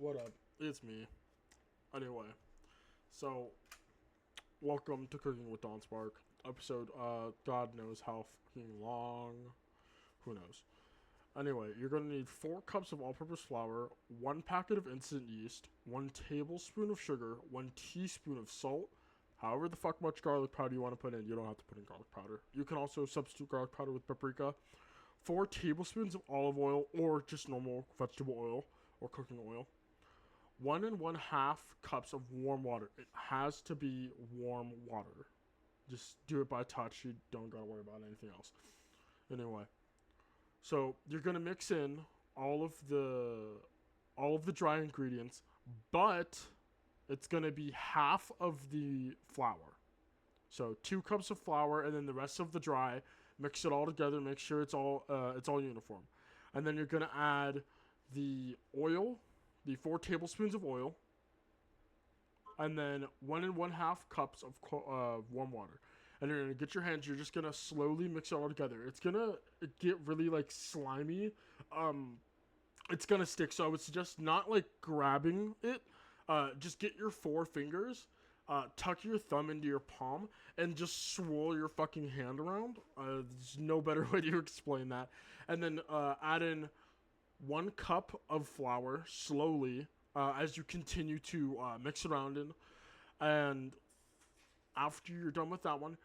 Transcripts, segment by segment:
What up? It's me. Anyway, so welcome to Cooking with dawnspark. Episode, God knows how fucking long. Who knows? Anyway, you're gonna need 4 cups of all-purpose flour, 1 packet of instant yeast, 1 tablespoon of sugar, 1 teaspoon of salt. However the fuck much garlic powder you want to put in, you don't have to put in garlic powder. You can also substitute garlic powder with paprika. 4 tablespoons of olive oil or just normal vegetable oil or cooking oil. 1 and 1/2 cups of warm water. It has to be warm water. Just do it by touch. You don't gotta worry about anything else. Anyway, so you're gonna mix in all of the dry ingredients, but it's gonna be half of the flour. So 2 cups of flour and then the rest of the dry. Mix it all together. Make sure it's all uniform, and then you're gonna add the oil, the 4 tablespoons of oil, and then 1 and 1/2 cups of warm water. And you're gonna get your hands. You're just gonna slowly mix it all together. It's gonna get really like slimy. It's gonna stick. So I would suggest not like grabbing it. Just get your 4 fingers. Tuck your thumb into your palm and just swirl your fucking hand around. There's no better way to explain that. And then add in 1 cup of flour slowly as you continue to mix around in. And after you're done with that one,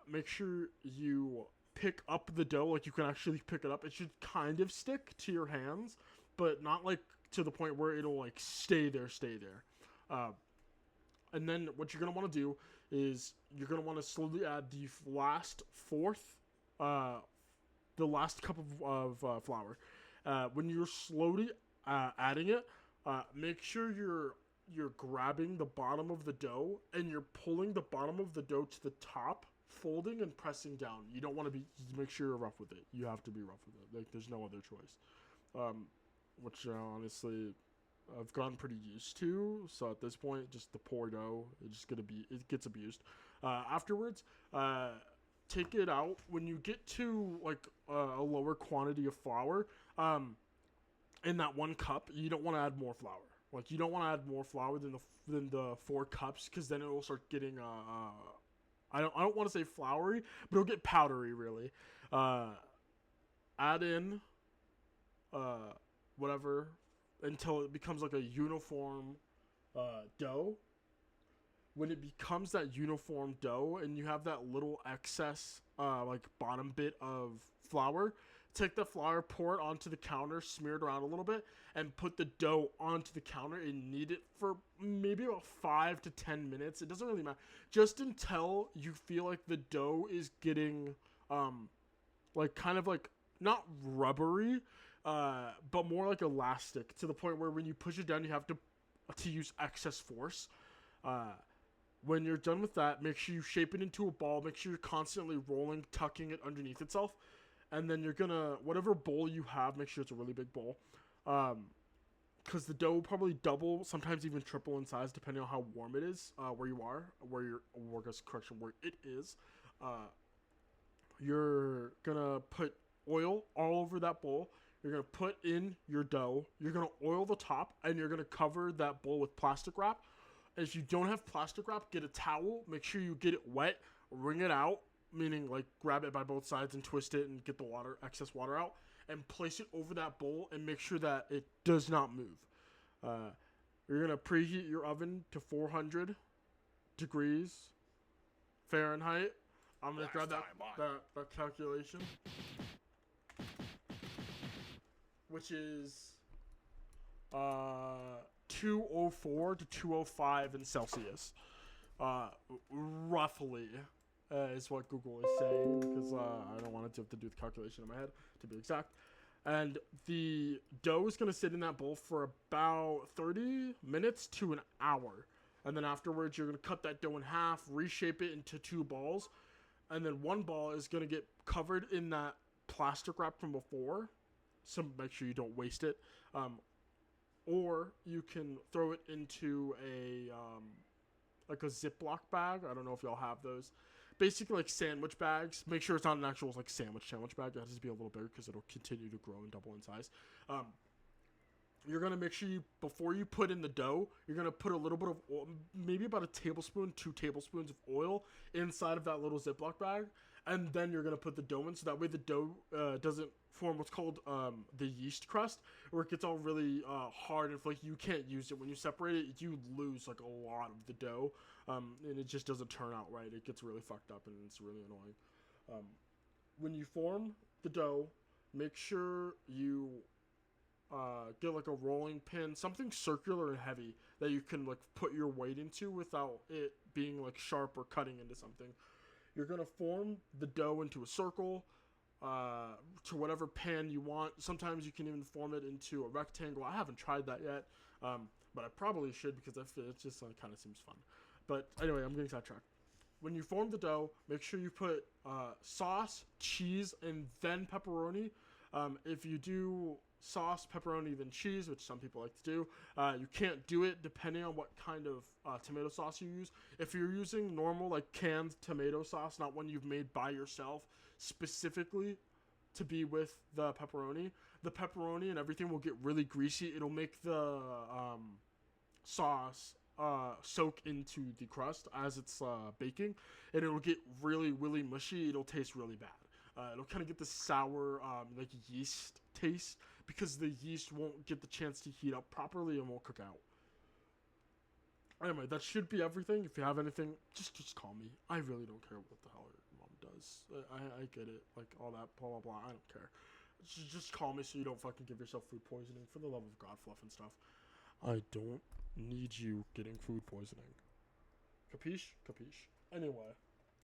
make sure you pick up the dough. Like you can actually pick it up. It should kind of stick to your hands, but not like to the point where it'll like stay there. And then what you're going to want to do is you're going to want to slowly add the the last cup of flour. When you're slowly adding it, make sure you're grabbing the bottom of the dough and you're pulling the bottom of the dough to the top, folding and pressing down. You don't want to be. Make sure you're rough with it. You have to be rough with it. Like there's no other choice. Which honestly, I've gotten pretty used to. So at this point, just the poor dough, it gets abused. Afterwards, take it out when you get to like a lower quantity of flour. In that 1 cup, you don't want to add more flour. Like you don't want to add more flour than the 4 cups, because then it will start getting I don't want to say floury, but it'll get powdery really. Add in whatever until it becomes like a uniform dough. When it becomes that uniform dough and you have that little excess like bottom bit of flour, take the flour, pour it onto the counter, smear it around a little bit, and put the dough onto the counter and knead it for maybe about 5 to 10 minutes. It doesn't really matter, just until you feel like the dough is getting like kind of like not rubbery, but more like elastic, to the point where when you push it down you have to use excess force. When you're done with that, make sure you shape it into a ball. Make sure you're constantly rolling, tucking it underneath itself. And then you're gonna, whatever bowl you have, make sure it's a really big bowl. Because the dough will probably double, sometimes even triple in size, depending on how warm it is, where you are, where it is. You're gonna put oil all over that bowl. You're gonna put in your dough. You're gonna oil the top, and you're gonna cover that bowl with plastic wrap. If you don't have plastic wrap, get a towel. Make sure you get it wet. Wring it out, meaning like grab it by both sides and twist it and get the excess water out, and place it over that bowl and make sure that it does not move. You're gonna preheat your oven to 400 degrees Fahrenheit. I'm gonna grab that calculation, which is 204 to 205 in Celsius, roughly, is what Google is saying, because I don't want to have to do the calculation in my head, to be exact. And the dough is going to sit in that bowl for about 30 minutes to an hour. And then afterwards, you're going to cut that dough in half, reshape it into 2 balls, and then 1 ball is going to get covered in that plastic wrap from before, so make sure you don't waste it. Or you can throw it into a like a Ziploc bag. I don't know if y'all have those. Basically, like sandwich bags. Make sure it's not an actual like sandwich bag. It has to be a little bigger because it'll continue to grow and double in size. you're gonna make sure you, before you put in the dough, you're gonna put a little bit of oil, maybe about a tablespoon, 2 tablespoons of oil inside of that little Ziploc bag, and then you're gonna put the dough in, so that way the dough doesn't form what's called the yeast crust, where it gets all really hard and flaky. You can't use it when you separate it. You lose like a lot of the dough, and it just doesn't turn out right. It gets really fucked up and it's really annoying. When you form the dough, make sure you get like a rolling pin, something circular and heavy that you can like put your weight into without it being like sharp or cutting into something. You're gonna form the dough into a circle to whatever pan you want. Sometimes you can even form it into a rectangle. I haven't tried that yet, but I probably should because it just kind of seems fun. But anyway, I'm getting sidetracked. When you form the dough, make sure you put sauce, cheese, and then pepperoni. If you do sauce, pepperoni, then cheese, which some people like to do, you can't do it depending on what kind of tomato sauce you use. If you're using normal, like canned tomato sauce, not one you've made by yourself, specifically to be with the pepperoni and everything will get really greasy. It'll make the sauce soak into the crust as it's baking, and it'll get really, really mushy. It'll taste really bad. It'll kind of get the sour, like yeast taste, because the yeast won't get the chance to heat up properly and won't cook out. Anyway, that should be everything. If you have anything, just call me. I really don't care what the hell your mom does. I get it, like all that blah blah blah. I don't care. Just call me so you don't fucking give yourself food poisoning. For the love of God, Fluff and stuff. I don't need you getting food poisoning. Capiche? Capiche. Anyway.